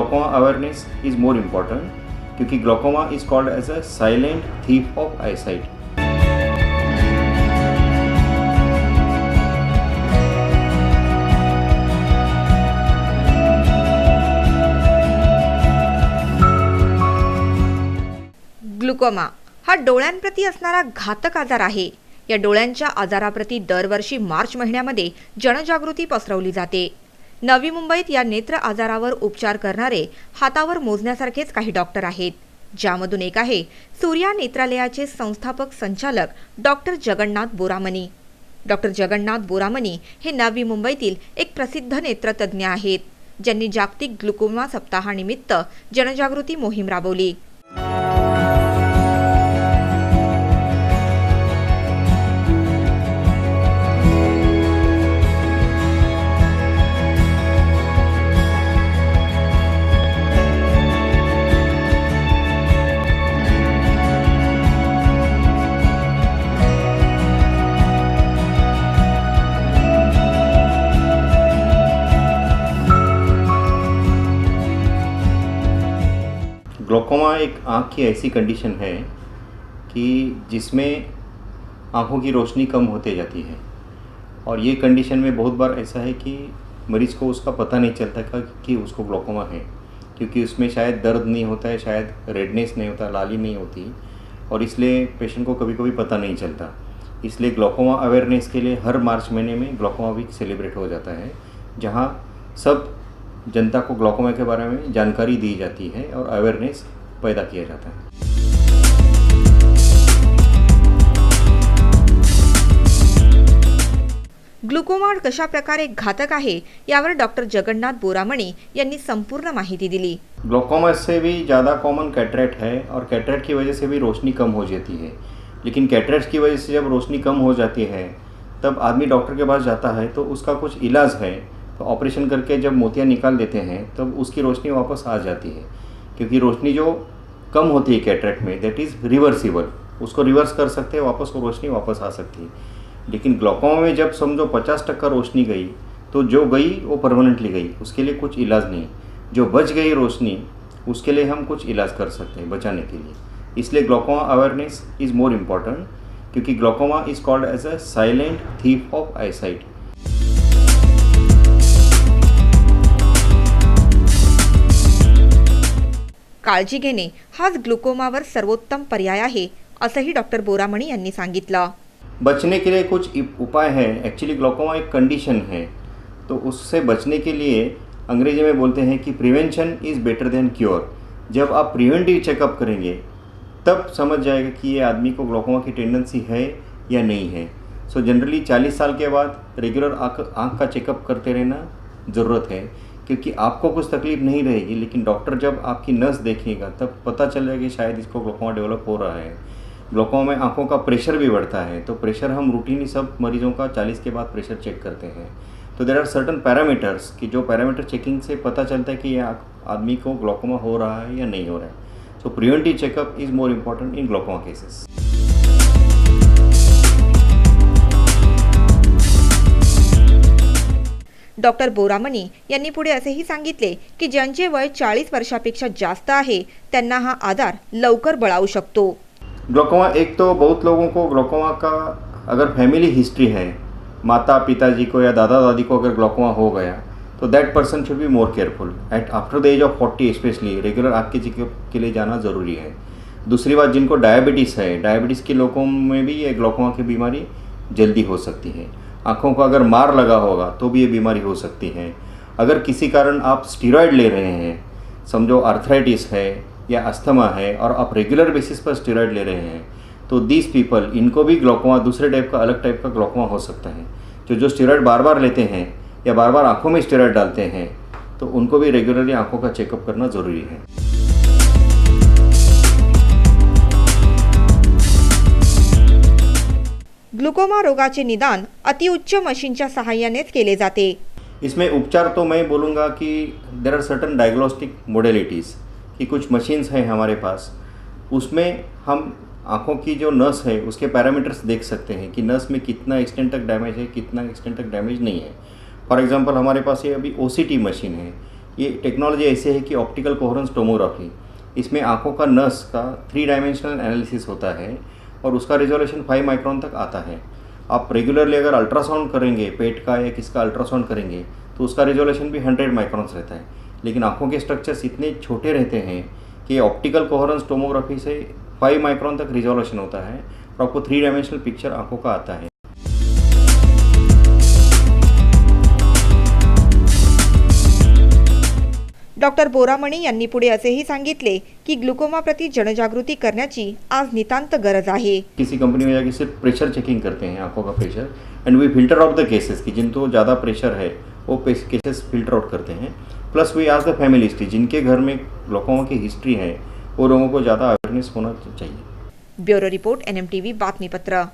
Glaucoma awareness is more important क्योंकि glaucoma is called as a silent thief of eyesight. Glaucoma हा डोळ्यांप्रती असणारा घातक आजार आहे। या डोळ्यांच्या आजाराप्रती दरवर्षी मार्च महिन्यामध्ये जनजागृती पसरवली जाते। नवी मुंबईत या नेत्र आजारावर उपचार करणारे हातावर मोजण्यासारखेच काही डॉक्टर आहेत, ज्यामधून एक आहे सूर्या नेत्रालयाचे संस्थापक संचालक डॉक्टर जगन्नाथ बोरामनी। डॉक्टर जगन्नाथ बोरामनी हे नवी मुंबईतील एक प्रसिद्ध नेत्रतज्ञ आहेत, ज्यांनी जागतिक ग्लुकोमा सप्ताहानिमित्त जनजागृती मोहीम राबवली। ग्लोकोमा एक आँख की ऐसी कंडीशन है कि जिसमें आँखों की रोशनी कम होते जाती है और ये कंडीशन में बहुत बार ऐसा है कि मरीज़ को उसका पता नहीं चलता कि उसको ग्लोकोमा है, क्योंकि उसमें शायद दर्द नहीं होता है, शायद रेडनेस नहीं होता, लाली नहीं होती और इसलिए पेशेंट को कभी कभी पता नहीं चलता। इसलिए ग्लोकोमा अवेयरनेस के लिए हर मार्च महीने में ग्लोकोमा वीक सेलिब्रेट हो जाता है, जहाँ सब जनता को ग्लोकोमा के बारे में जानकारी दी जाती है और अवेयरनेस पैदा किया जाता है। ग्लुकोमा कशा प्रकारे घातक आहे यावर डॉक्टर जगन्नाथ बोरामणी यांनी संपूर्ण माहिती दिली। ग्लोकोमा से भी ज़्यादा कॉमन कैटरेक्ट है और कैटरेक्ट की वजह से भी रोशनी कम हो जाती है, लेकिन कैटरेक्ट की वजह से जब रोशनी कम हो जाती है तब आदमी डॉक्टर के पास जाता है तो उसका कुछ इलाज है, तो ऑपरेशन करके जब मोतियाँ निकाल देते हैं तब उसकी रोशनी वापस आ जाती है, क्योंकि रोशनी जो कम होती है कैटरेक्ट में दैट इज़ रिवर्सिबल, उसको रिवर्स कर सकते हैं, वापस वो रोशनी वापस आ सकती है। लेकिन ग्लोकोमा में जब समझो 50% रोशनी गई तो जो गई वो परमानेंटली गई, उसके लिए कुछ इलाज नहीं। जो बच गई रोशनी उसके लिए हम कुछ इलाज कर सकते हैं बचाने के लिए। इसलिए glaucoma awareness is more important क्योंकि glaucoma is called as a silent thief of eyesight. काळजी घेणे हाच ग्लुकोमावर सर्वोत्तम पर्याय आहे, असंही डॉक्टर बोरामणी यांनी सांगितलं। बचने के लिए कुछ उपाय है। एक्चुअली ग्लोकोमा एक कंडीशन है, तो उससे बचने के लिए अंग्रेजी में बोलते हैं कि prevention is better than cure. जब आप प्रिवेंटिव चेकअप करेंगे तब समझ जाएगा कि ये आदमी को ग्लोकोमा की टेंडेंसी है या नहीं है। सो जनरली 40 साल के बाद रेगुलर आँख का चेकअप करते रहना ज़रूरत है, क्योंकि आपको कुछ तकलीफ नहीं रहेगी, लेकिन डॉक्टर जब आपकी नस देखेगा तब पता चल जाएगा कि शायद इसको ग्लोकोमा डेवलप हो रहा है। ग्लोकोमा में आँखों का प्रेशर भी बढ़ता है, तो प्रेशर हम रूटीनली सब मरीजों का 40 के बाद प्रेशर चेक करते हैं। तो देयर आर सर्टन पैरामीटर्स कि जो पैरामीटर चेकिंग से पता चलता है कि ये आदमी को ग्लोकोमा हो रहा है या नहीं हो रहा है। So preventive checkup is more important in glaucoma cases. Doctor Boramani यांनी पुढे असेही सांगितले की ज्यांचे वय 40 वर्षापेक्षा जास्त आहे त्यांना हा आजार लवकर बळावू शकतो। ग्लोकोमा एक तो बहुत लोगों को ग्लोकोमा का अगर फैमिली हिस्ट्री है, माता पिताजी को या दादा दादी को अगर ग्लोकोमा हो गया तो that person should be more careful at after the age of 40 specially. Regular आँख के चेकअप के लिए जाना ज़रूरी है। दूसरी बात, जिनको डायबिटीज़ है, डायबिटीज़ के लोगों में भी ये ग्लोकोमा की बीमारी जल्दी हो सकती है। आँखों को अगर मार लगा होगा तो भी ये बीमारी हो सकती है। अगर किसी कारण आप स्टेरॉयड ले रहे हैं, समझो आर्थराइटिस है या अस्थमा है और आप रेगुलर बेसिस पर स्टेरॉयड ले रहे हैं, तो दीज पीपल इनको भी ग्लोकोमा, दूसरे टाइप का अलग टाइप का ग्लोकोमा हो सकता है। जो स्टेरॉयड बार बार लेते हैं या बार बार आँखों में स्टेरॉयड डालते हैं, तो उनको भी रेगुलरली आँखों का चेकअप करना ज़रूरी है। ग्लुकोमा रोगाचे निदान अतिउच्च मशीनच्या सहाय्यानेच केले जाते। इसमें उपचार तो मैं बोलूँगा कि there are certain diagnostic modalities कि कुछ मशीन्स हैं हमारे पास, उसमें हम आँखों की जो नस है उसके पैरामीटर्स देख सकते हैं कि नस में कितना एक्सटेंट तक डैमेज है, कितना एक्सटेंट तक डैमेज नहीं है। फॉर एग्जांपल हमारे पास ये अभी OCT मशीन है। ये टेक्नोलॉजी ऐसी है कि ऑप्टिकल कोहेरेंस टोमोग्राफी, इसमें आंखों का नस का 3 डायमेंशनल एनालिसिस होता है और उसका रिजोल्यूशन 5 माइक्रोन तक आता है। आप रेगुलरली अगर अल्ट्रासाउंड करेंगे, पेट का या किसका अल्ट्रासाउंड करेंगे, तो उसका रिजोल्यूशन भी 100 माइक्रोन्स रहता है। लेकिन आंखों के स्ट्रक्चर्स इतने छोटे रहते हैं कि ऑप्टिकल कोहेरेंस टोमोग्राफी से 5 माइक्रोन तक रिजोल्यूशन होता है और आपको 3 डायमेंशनल पिक्चर आंखों का आता है। डॉक्टर बोरामणी यांनी पुढे असेही सांगितले की ग्लुकोमाप्रती जनजागृती करण्याची आज नितांत गरज आहे। किसी कंपनी में जाके सिर्फ प्रेशर चेकिंग करते हैं, आंखों का pressure, and we filter out the cases कि जिनको ज़्यादा प्रेशर है वो केसेस फिल्टर आउट करते हैं। Plus we ask the family history, जिनके घर में ग्लूकोमा की हिस्ट्री है वो लोगों को ज़्यादा अवेयरनेस होना चाहिए। ब्युरो रिपोर्ट NMTV बातमीपत्र।